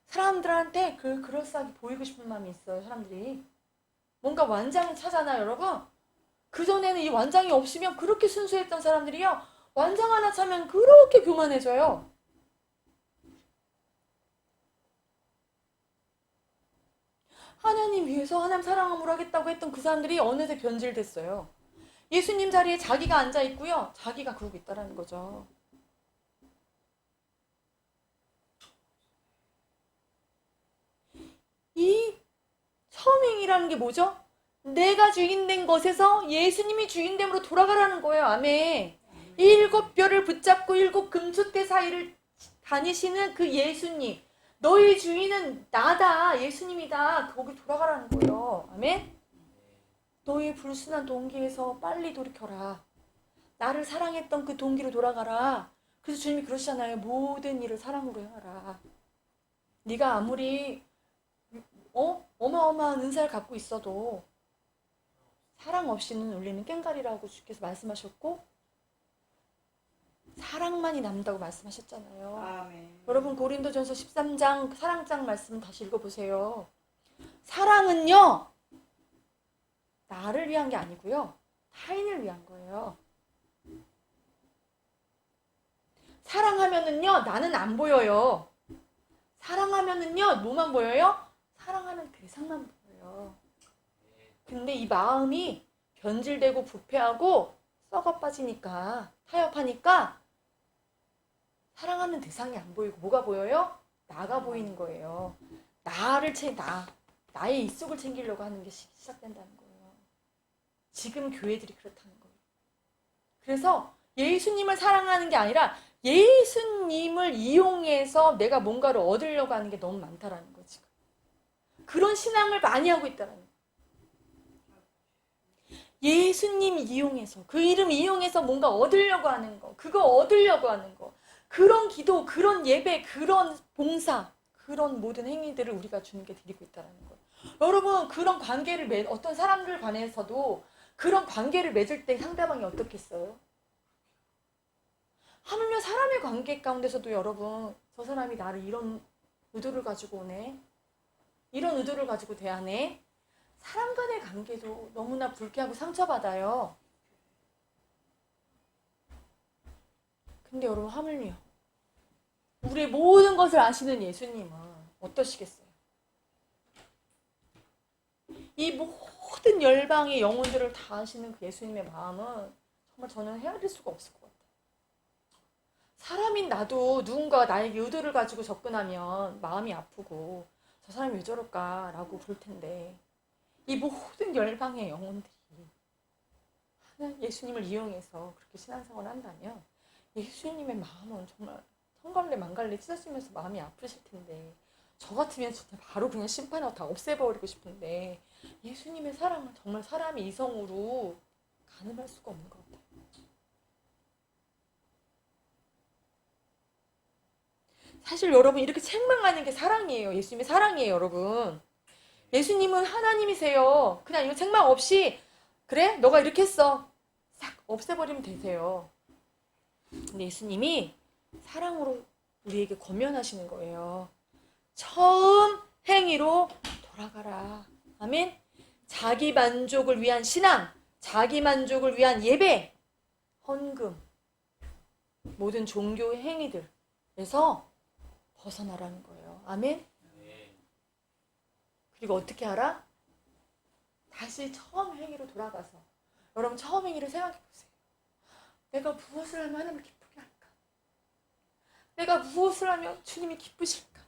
사람들한테 그럴싸하게 보이고 싶은 마음이 있어요, 사람들이. 뭔가 완장을 찾아나, 여러분. 그전에는 이 완장이 없으면 그렇게 순수했던 사람들이요, 완장 하나 차면 그렇게 교만해져요. 하나님 위해서 하나님 사랑함으로 하겠다고 했던 그 사람들이 어느새 변질됐어요. 예수님 자리에 자기가 앉아 있고요. 자기가 그러고 있다라는 거죠. 이 처음행이라는 게 뭐죠? 내가 주인된 것에서 예수님이 주인됨으로 돌아가라는 거예요. 아멘. 일곱 뼈를 붙잡고 일곱 금숫대 사이를 다니시는 그 예수님. 너희 주인은 나다. 예수님이다. 거기 돌아가라는 거예요. 아멘. 너희 불순한 동기에서 빨리 돌이켜라. 나를 사랑했던 그 동기로 돌아가라. 그래서 주님이 그러시잖아요. 모든 일을 사랑으로 행하라. 네가 아무리 어마어마한 은사를 갖고 있어도 사랑 없이는 울리는 꽹과리라고 주께서 말씀하셨고 사랑만이 남다고 말씀하셨잖아요. 아멘. 여러분 고린도전서 13장 사랑장 말씀 다시 읽어보세요. 사랑은요 나를 위한 게 아니고요 타인을 위한 거예요. 사랑하면은요 나는 안 보여요. 사랑하면은요 뭐만 보여요? 사랑하는 대상만 보여요. 근데 이 마음이 변질되고 부패하고 썩어 빠지니까 타협하니까 사랑하는 대상이 안 보이고 뭐가 보여요? 나가 보이는 거예요. 나의 입속을 챙기려고 하는 게 시작된다는 거예요. 지금 교회들이 그렇다는 거예요. 그래서 예수님을 사랑하는 게 아니라 예수님을 이용해서 내가 뭔가를 얻으려고 하는 게 너무 많다라는 거지. 그런 신앙을 많이 하고 있다는 거예요. 예수님 이용해서 그 이름 이용해서 뭔가 얻으려고 하는 거, 그거 얻으려고 하는 거, 그런 기도, 그런 예배, 그런 봉사, 그런 모든 행위들을 우리가 주님께 드리고 있다는 거예요. 여러분 그런 관계를 어떤 사람들 관해서도 그런 관계를 맺을 때 상대방이 어떻겠어요? 하물며 사람의 관계 가운데서도 여러분 저 사람이 나를 이런 의도를 가지고 오네, 이런 의도를 가지고 대하네. 사람 간의 관계도 너무나 불쾌하고 상처받아요. 근데 여러분 하물며 우리의 모든 것을 아시는 예수님은 어떠시겠어요? 이 모든 열방의 영혼들을 다 아시는 그 예수님의 마음은 정말 저는 헤아릴 수가 없을 것 같아요. 사람인 나도 누군가가 나에게 의도를 가지고 접근하면 마음이 아프고 저 사람이 왜 저럴까 라고 그럴 텐데 이 모든 열방의 영혼들이 예수님을 이용해서 그렇게 신앙생활을 한다면 예수님의 마음은 정말 성갈래 망갈래 찢어지면서 마음이 아프실 텐데 저 같으면 진짜 바로 그냥 심판하고 다 없애버리고 싶은데 예수님의 사랑은 정말 사람이 이성으로 가늠할 수가 없는 것 같아요. 사실 여러분 이렇게 책망하는 게 사랑이에요. 예수님의 사랑이에요, 여러분. 예수님은 하나님이세요. 그냥 이거 책망 없이 그래? 너가 이렇게 했어. 싹 없애버리면 되세요. 근데 예수님이 사랑으로 우리에게 권면하시는 거예요. 처음 행위로 돌아가라. 아멘. 자기 만족을 위한 신앙, 자기 만족을 위한 예배, 헌금, 모든 종교의 행위들에서 벗어나라는 거예요. 아멘. 그리고 어떻게 하라? 다시 처음 행위로 돌아가서 여러분 처음 행위를 생각해 보세요. 내가 무엇을 하면 하나님을 기쁘게 할까? 내가 무엇을 하면 주님이 기쁘실까?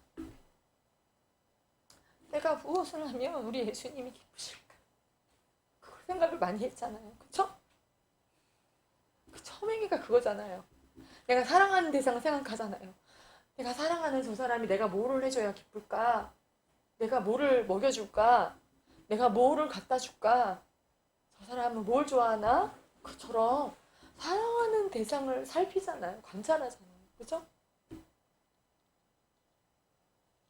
내가 무엇을 하면 우리 예수님이 기쁘실까? 그걸 생각을 많이 했잖아요. 그쵸? 그 처음 행위가 그거잖아요. 내가 사랑하는 대상을 생각하잖아요. 내가 사랑하는 저 사람이 내가 뭐를 해줘야 기쁠까? 내가 뭐를 먹여줄까? 내가 뭐를 갖다 줄까? 저 사람은 뭘 좋아하나? 그처럼 사랑하는 대상을 살피잖아요. 관찰하잖아요. 그죠?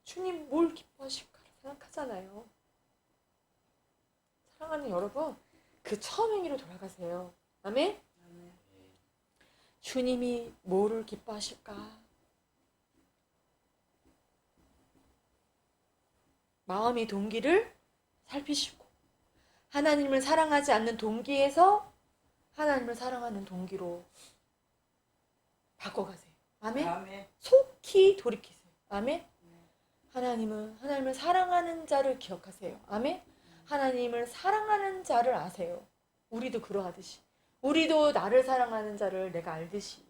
주님 뭘 기뻐하실까 생각하잖아요. 사랑하는 여러분, 그 처음 행위로 돌아가세요. 아멘? 주님이 뭐를 기뻐하실까? 마음의 동기를 살피시고 하나님을 사랑하지 않는 동기에서 하나님을 사랑하는 동기로 바꿔가세요. 아멘? 아멘. 속히 돌이키세요. 아멘? 하나님을 사랑하는 자를 기억하세요. 아멘? 하나님을 사랑하는 자를 아세요. 우리도 그러하듯이 우리도 나를 사랑하는 자를 내가 알듯이.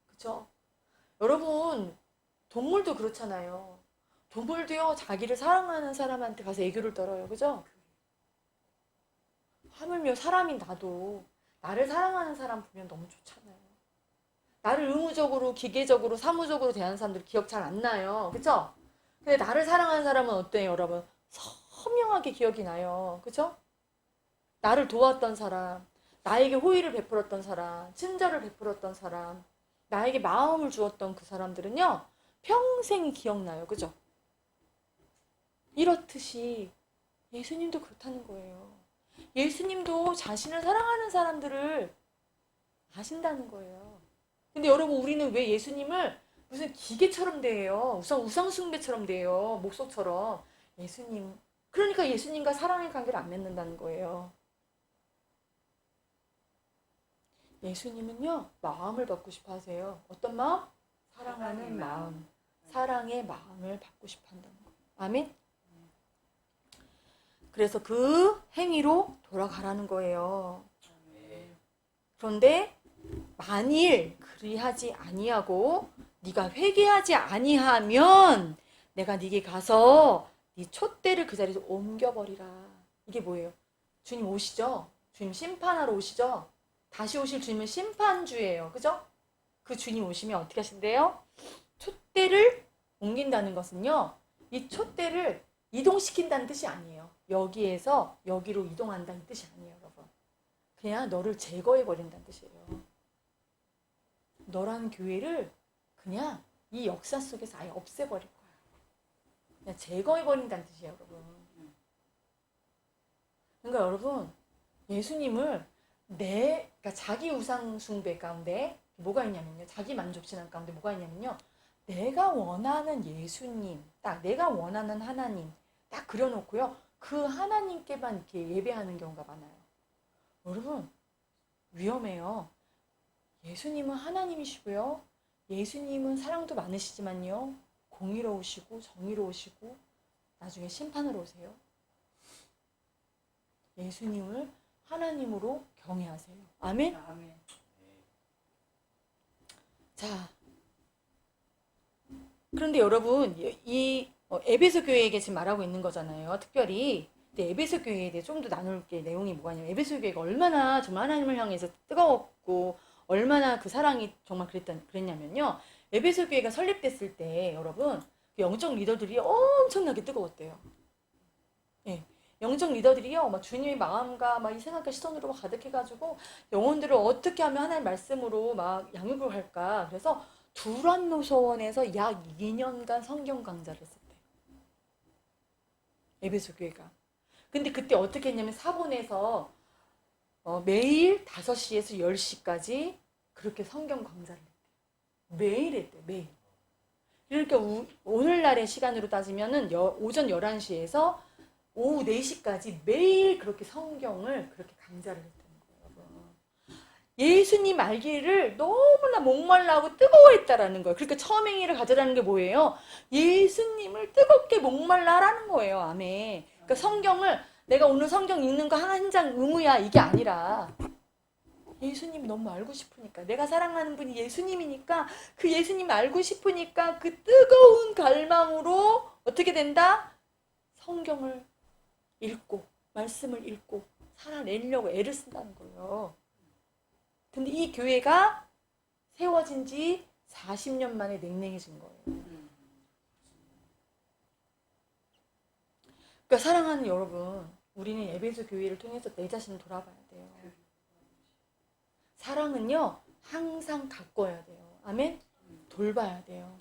그쵸? 여러분, 동물도 그렇잖아요. 동물도요, 자기를 사랑하는 사람한테 가서 애교를 떨어요. 그죠? 하물며 사람인 나도 나를 사랑하는 사람 보면 너무 좋잖아요. 나를 의무적으로, 기계적으로, 사무적으로 대하는 사람들 기억 잘 안 나요. 그쵸? 근데 나를 사랑하는 사람은 어때요, 여러분? 선명하게 기억이 나요. 그쵸? 나를 도왔던 사람, 나에게 호의를 베풀었던 사람, 친절을 베풀었던 사람, 나에게 마음을 주었던 그 사람들은요, 평생이 기억나요. 그죠? 이렇듯이 예수님도 그렇다는 거예요. 예수님도 자신을 사랑하는 사람들을 아신다는 거예요. 근데 여러분, 우리는 왜 예수님을 무슨 기계처럼 대해요? 우상숭배처럼 대해요. 목소처럼. 예수님. 그러니까 예수님과 사랑의 관계를 안 맺는다는 거예요. 예수님은요, 마음을 받고 싶어 하세요. 어떤 마음? 사랑하는 마음. 사랑의 마음을 받고 싶어 한다는 거예요. 아멘? 그래서 그 행위로 돌아가라는 거예요. 그런데 만일 그리하지 아니하고 네가 회개하지 아니하면 내가 네게 가서 네 촛대를 그 자리에서 옮겨버리라. 이게 뭐예요? 주님 오시죠? 주님 심판하러 오시죠? 다시 오실 주님은 심판주예요. 그죠? 그 주님 오시면 어떻게 하신대요? 촛대를 옮긴다는 것은요, 이 촛대를 이동시킨다는 뜻이 아니에요. 여기에서 여기로 이동한다는 뜻이 아니에요, 여러분. 그냥 너를 제거해버린다는 뜻이에요. 너라는 교회를 그냥 이 역사 속에서 아예 없애버릴 거야. 그냥 제거해버린다는 뜻이에요, 여러분. 그러니까 여러분, 예수님을 그러니까 자기 우상 숭배 가운데 뭐가 있냐면요. 자기 만족신앙 가운데 뭐가 있냐면요. 내가 원하는 예수님, 딱 내가 원하는 하나님 딱 그려놓고요. 그 하나님께만 이렇게 예배하는 경우가 많아요. 여러분, 위험해요. 예수님은 하나님이시고요. 예수님은 사랑도 많으시지만요. 공의로우시고 정의로우시고 나중에 심판으로 오세요. 예수님을 하나님으로 경외하세요. 아멘? 아멘. 자, 그런데 여러분, 이 에베소 교회에게 지금 말하고 있는 거잖아요. 특별히. 근데 에베소 교회에 대해 좀 더 나눌 게 내용이 뭐가 있냐면 에베소 교회가 얼마나 정말 하나님을 향해서 뜨거웠고 얼마나 그 사랑이 정말 그랬냐면요. 에베소 교회가 설립됐을 때 여러분 영적 리더들이 엄청나게 뜨거웠대요. 예. 영적 리더들이요, 막 주님의 마음과 막 이 생각과 시선으로 막 가득해가지고 영혼들을 어떻게 하면 하나님의 말씀으로 막 양육을 할까. 그래서 두란노서원에서 약 2년간 성경 강좌를 했었대요. 에베소 교회가. 근데 그때 어떻게 했냐면 사본에서 매일 5시에서 10시까지 그렇게 성경 강좌를 했대요. 매일 했대요. 매일. 그러니까 오늘날의 시간으로 따지면은 오전 11시에서 오후 4시까지 매일 그렇게 성경을 그렇게 강좌를 했다는 거예요. 예수님 알기를 너무나 목말라하고 뜨거워했다라는 거예요. 그러니까 처음 행위를 가져라는 게 뭐예요? 예수님을 뜨겁게 목말라라는 거예요. 아멘. 그러니까 성경을 내가 오늘 성경 읽는 거 한 장 의무야 이게 아니라 예수님 너무 알고 싶으니까 내가 사랑하는 분이 예수님이니까 그 예수님 알고 싶으니까 그 뜨거운 갈망으로 어떻게 된다? 성경을 읽고 말씀을 읽고 살아내려고 애를 쓴다는 거예요. 근데 이 교회가 세워진 지 40년 만에 냉랭해진 거예요. 그러니까 사랑하는 여러분, 우리는 에베소 교회를 통해서 내 자신을 돌아봐야 돼요. 사랑은요, 항상 가꿔야 돼요. 아멘? 돌봐야 돼요.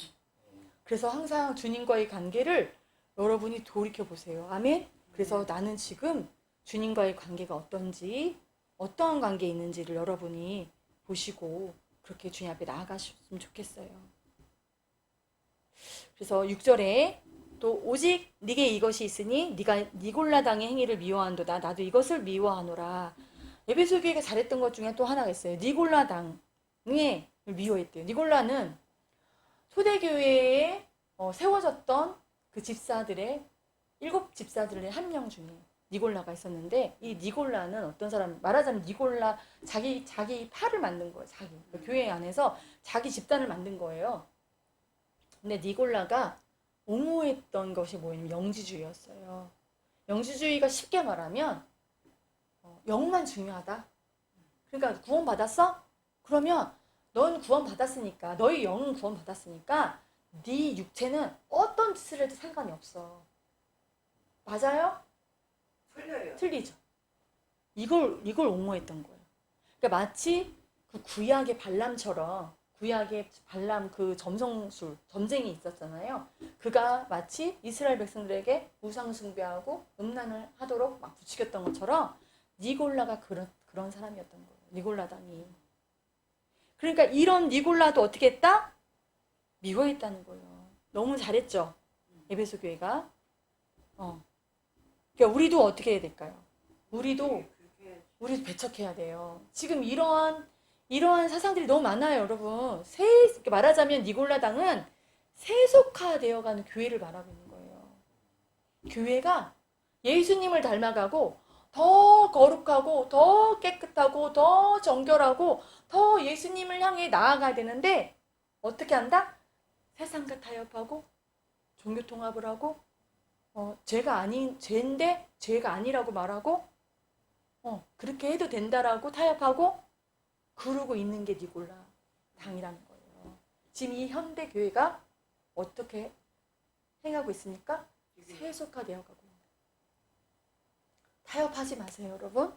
그래서 항상 주님과의 관계를 여러분이 돌이켜보세요. 아멘? 그래서 나는 지금 주님과의 관계가 어떤지, 어떠한 관계에 있는지를 여러분이 보시고 그렇게 주님 앞에 나아가셨으면 좋겠어요. 그래서 6절에 또 오직 네게 이것이 있으니 네가 니골라당의 행위를 미워한도다. 나도 이것을 미워하노라. 에베소 교회가 잘했던 것 중에 또 하나가 있어요. 니골라당을 미워했대요. 니골라는 초대교회에 세워졌던 그 집사들의 7 집사들의 한 명 중에 니골라가 있었는데 이 니골라는 어떤 사람 말하자면 니골라 자기 파를 만든 거예요. 자기 교회 안에서 자기 집단을 만든 거예요. 근데 니골라가 옹호했던 것이 뭐냐면 영지주의였어요. 영지주의가 쉽게 말하면 영만 중요하다. 그러니까 구원 받았어? 그러면 넌 구원 받았으니까 너희 영은 구원 받았으니까 네 육체는 어떤 짓을 해도 상관이 없어. 맞아요? 틀려요. 틀리죠. 이걸 옹호했던 거예요. 그러니까 마치 그 구약의 발람처럼 구약의 발람 그 점성술 점쟁이 있었잖아요. 그가 마치 이스라엘 백성들에게 우상 숭배하고 음란을 하도록 막 부추겼던 것처럼 니골라가 그런 사람이었던 거예요. 니골라당이. 그러니까 이런 니골라도 어떻게 했다? 미워했다는 거예요. 너무 잘했죠. 에베소 교회가. 그러니까 우리도 어떻게 해야 될까요? 우리도 배척해야 돼요. 지금 이러한 사상들이 너무 많아요, 여러분. 말하자면 니골라당은 세속화되어가는 교회를 말하고 있는 거예요. 교회가 예수님을 닮아가고 더 거룩하고 더 깨끗하고 더 정결하고 더 예수님을 향해 나아가야 되는데 어떻게 한다? 세상과 타협하고 종교 통합을 하고 죄인데 죄가 아니라고 말하고 그렇게 해도 된다라고 타협하고 그러고 있는 게 니골라 당이라는 거예요. 지금 이 현대 교회가 어떻게 행하고 있습니까? 세속화되어 가고 있는 거예요. 타협하지 마세요, 여러분.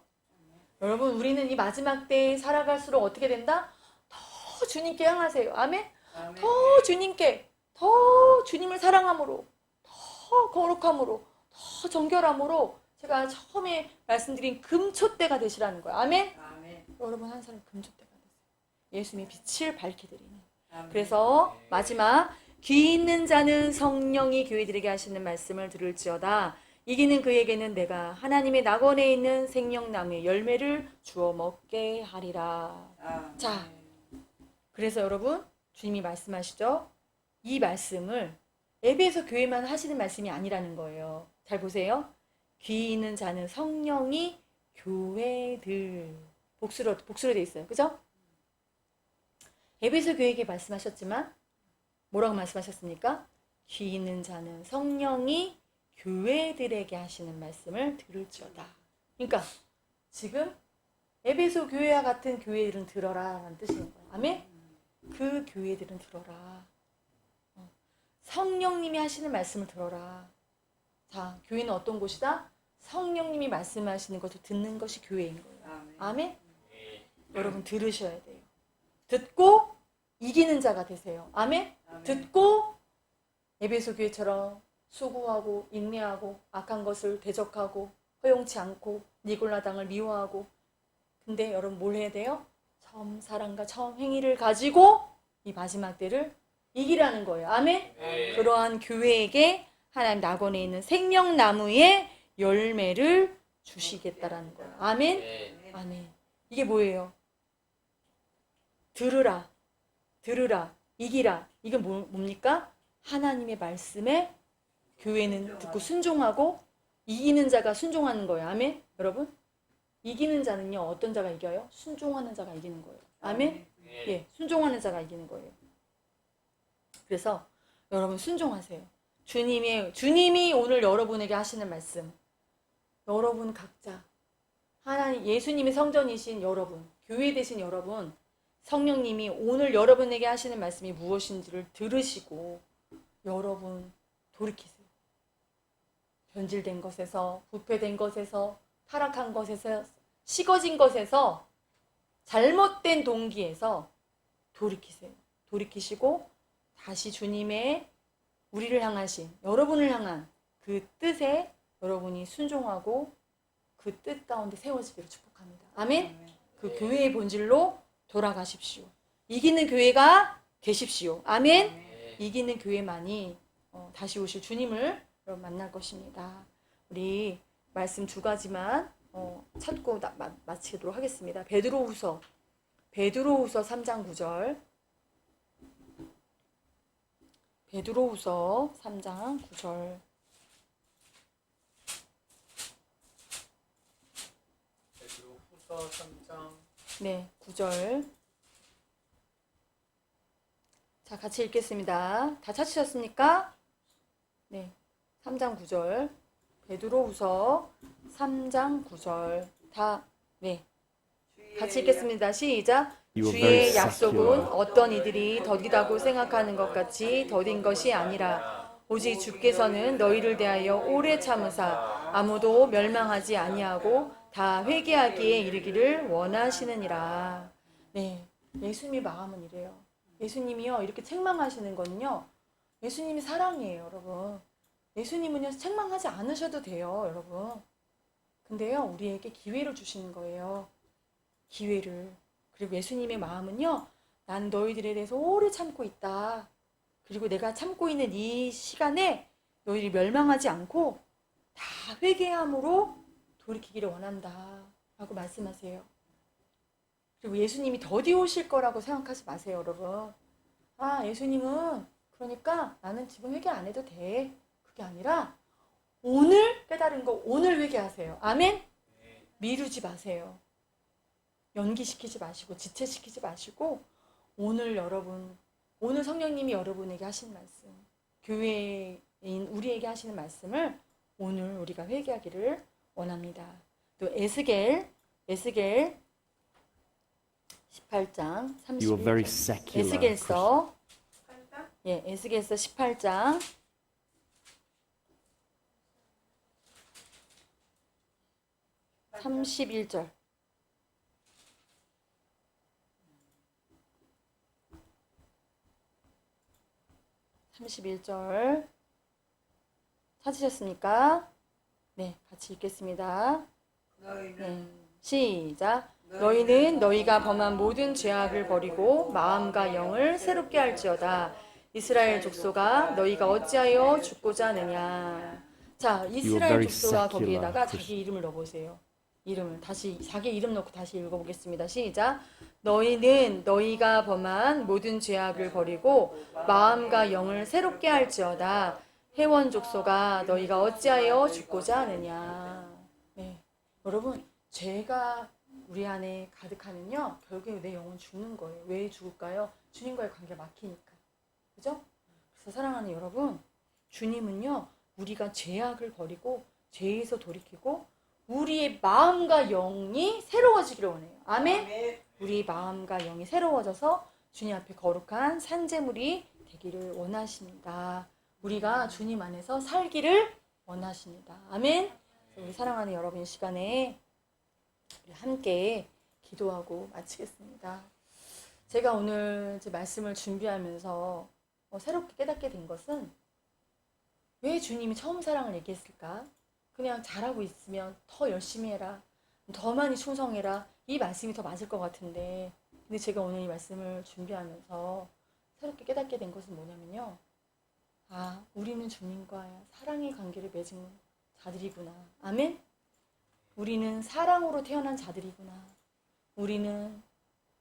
여러분, 우리는 이 마지막 때에 살아갈수록 어떻게 된다? 더 주님께 향하세요. 아멘? 더 주님께, 더 주님을 사랑함으로, 더 거룩함으로, 더 정결함으로 제가 처음에 말씀드린 금초대가 되시라는 거예요. 아멘? 아멘. 여러분 한 사람 금초대가 되세요. 예수님의 빛을 밝게 드리는. 아멘. 그래서 마지막 귀 있는 자는 성령이 교회들에게 하시는 말씀을 들을지어다. 이기는 그에게는 내가 하나님의 낙원에 있는 생명나무의 열매를 주어 먹게 하리라. 아멘. 자, 그래서 여러분 주님이 말씀하시죠. 이 말씀을 에베소 교회만 하시는 말씀이 아니라는 거예요. 잘 보세요. 귀 있는 자는 성령이 교회들 복수로 돼 있어요. 그죠? 에베소 교회에게 말씀하셨지만 뭐라고 말씀하셨습니까? 귀 있는 자는 성령이 교회들에게 하시는 말씀을 들을지어다. 그러니까 지금 에베소 교회와 같은 교회들은 들어라 라는 뜻인 거예요. 아멘? 그 교회들은 들어라. 성령님이 하시는 말씀을 들어라. 자, 교회는 어떤 곳이다? 성령님이 말씀하시는 것을 듣는 것이 교회인 거예요. 아멘? 여러분 들으셔야 돼요. 듣고 이기는 자가 되세요. 아멘? 듣고 에베소 교회처럼 수고하고 인내하고 악한 것을 대적하고 허용치 않고 니골라당을 미워하고 근데 여러분 뭘 해야 돼요? 처음 사랑과 처음 행위를 가지고 이 마지막 때를 이기라는 거예요. 아멘? 그러한 교회에게 하나님 낙원에 있는 생명나무의 열매를 주시겠다라는 거예요. 아멘? 아멘. 이게 뭐예요? 들으라, 이기라. 이건 뭡니까? 하나님의 말씀에 교회는 듣고 순종하고 이기는 자가 순종하는 거예요. 아멘? 여러분? 이기는 자는요, 어떤 자가 이겨요? 순종하는 자가 이기는 거예요. 아멘? 예, 순종하는 자가 이기는 거예요. 그래서 여러분 순종하세요. 주님이 오늘 여러분에게 하시는 말씀. 여러분 각자 하나님 예수님의 성전이신 여러분, 교회 되신 여러분, 성령님이 오늘 여러분에게 하시는 말씀이 무엇인지를 들으시고 여러분 돌이키세요. 변질된 것에서, 부패된 것에서, 타락한 것에서, 식어진 것에서, 잘못된 동기에서 돌이키세요. 돌이키시고 다시 주님의 우리를 향하신, 여러분을 향한 그 뜻에 여러분이 순종하고 그 뜻 가운데 세워지기를 축복합니다. 아멘? 그 교회의 본질로 돌아가십시오. 이기는 교회가 되십시오. 아멘? 이기는 교회만이 다시 오실 주님을 여러분 만날 것입니다. 우리 말씀 두 가지만 찾고 마치도록 하겠습니다. 베드로후서 3장 9절. 베드로후서 3장 9절. 네, 9절. 자, 같이 읽겠습니다. 다 찾으셨습니까? 네, 3장 9절. 베드로후서 3장 9절. 다, 네, 같이 읽겠습니다. 시작. You are very 주의 약속은 secular. 어떤 이들이 더디다고 생각하는 것 같이 더딘 것이 아니라 오직 주께서는 너희를 대하여 오래 참으사 아무도 멸망하지 아니하고 다 회개하기에 이르기를 원하시느니라. 네, 예수님의 마음은 이래요. 예수님이요 이렇게 책망하시는 거는요, 예수님이 사랑이에요, 여러분. 예수님은요 책망하지 않으셔도 돼요, 여러분. 근데요 우리에게 기회를 주시는 거예요. 기회를. 그리고 예수님의 마음은요, 난 너희들에 대해서 오래 참고 있다. 그리고 내가 참고 있는 이 시간에 너희들이 멸망하지 않고 다 회개함으로 돌이키기를 원한다 라고 말씀하세요. 그리고 예수님이 더디 오실 거라고 생각하지 마세요, 여러분. 아, 예수님은 그러니까 나는 지금 회개 안 해도 돼. 그게 아니라 오늘 깨달은 거 오늘 회개하세요. 아멘? 미루지 마세요. 연기시키지 마시고 지체시키지 마시고 오늘 여러분, 오늘 성령님이 여러분에게 하신 말씀, 교회인 우리에게 하시는 말씀을 오늘 우리가 회개하기를 원합니다. 또 에스겔 18장 You are very 31절. secular. 에스겔서 한다? 예, 에스겔서 18장 31절. 찾으셨습니까? 네, 같이 읽겠습니다. 네, 시작. 너희는 너희가 범한 모든 죄악을 버리고 마음과 영을 새롭게 할지어다. 이스라엘 족속아, 너희가 어찌하여 죽고자 하느냐. 자, 이스라엘 very 족속아 secular 거기에다가 Christian. 자기 이름을 넣어보세요. 이름을 다시 자기 이름 넣고 다시 읽어보겠습니다. 시작. 너희는 너희가 범한 모든 죄악을 버리고 마음과 영을 새롭게 할지어다. 회원 족속아, 너희가 어찌하여 죽고자 하느냐. 네, 여러분, 죄가 우리 안에 가득하면요, 결국에 내 영은 죽는 거예요. 왜 죽을까요? 주님과의 관계가 막히니까. 그죠? 그래서 사랑하는 여러분, 주님은요, 우리가 죄악을 버리고 죄에서 돌이키고 우리의 마음과 영이 새로워지기를 원해요. 아멘? 우리 마음과 영이 새로워져서 주님 앞에 거룩한 산제물이 되기를 원하십니다. 우리가 주님 안에서 살기를 원하십니다. 아멘? 우리 사랑하는 여러분, 이 시간에 우리 함께 기도하고 마치겠습니다. 제가 오늘 제 말씀을 준비하면서 새롭게 깨닫게 된 것은, 왜 주님이 처음 사랑을 얘기했을까? 그냥 잘하고 있으면 더 열심히 해라, 더 많이 충성해라, 이 말씀이 더 맞을 것 같은데, 근데 제가 오늘 이 말씀을 준비하면서 새롭게 깨닫게 된 것은 뭐냐면요, 아, 우리는 주님과 사랑의 관계를 맺은 자들이구나. 아멘? 우리는 사랑으로 태어난 자들이구나. 우리는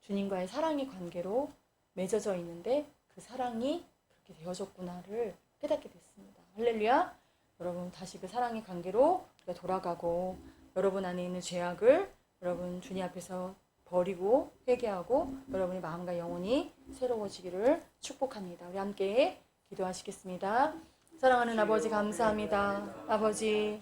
주님과의 사랑의 관계로 맺어져 있는데 그 사랑이 그렇게 되어졌구나를 깨닫게 됐습니다. 할렐루야. 여러분, 다시 그 사랑의 관계로 우리가 돌아가고, 여러분 안에 있는 죄악을 여러분 주님 앞에서 버리고 회개하고 여러분의 마음과 영혼이 새로워지기를 축복합니다. 우리 함께 기도하시겠습니다. 사랑하는 아버지, 감사합니다. 아버지,